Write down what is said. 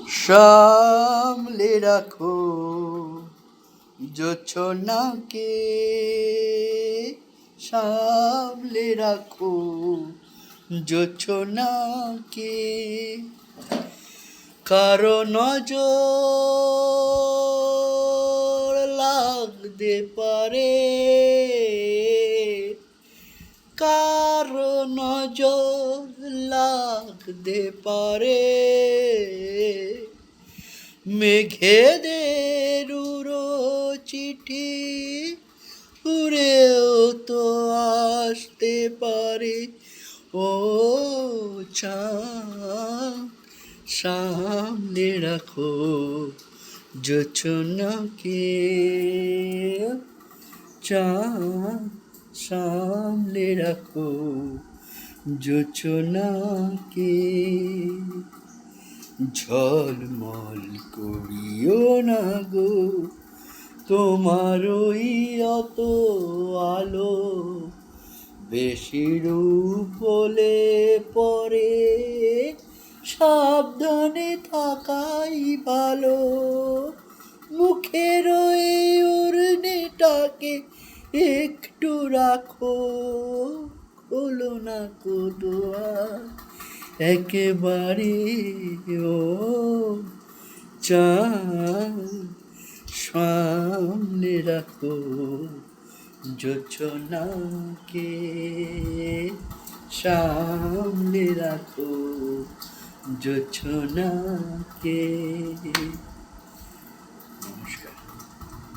সামলে রাখো জোছনাকে, সামলে রাখো জোছনাকে। কারো নজর লাগতে পারে, কারো নজর লাগতে পারে। মেঘেদের উড়ো চিঠি উড়েও তো আসতে পারে। ও চাঁদ সামনে রাখো জোছনাকে, চাঁদ সামনে রাখো জোছনাকে। ঝলমল করিও না গো তোমার ওই অত আলো, বেশি রূপ হলে পরে সাবধানে থাকাই ভালো। মুখের ওই উড়নিটাকে একটু রাখো, খোলো না কো দুয়ার একেবারে। ও চাঁদ সামনে রাখো জোছনাকে, সামনে রাখো জোছনাকে।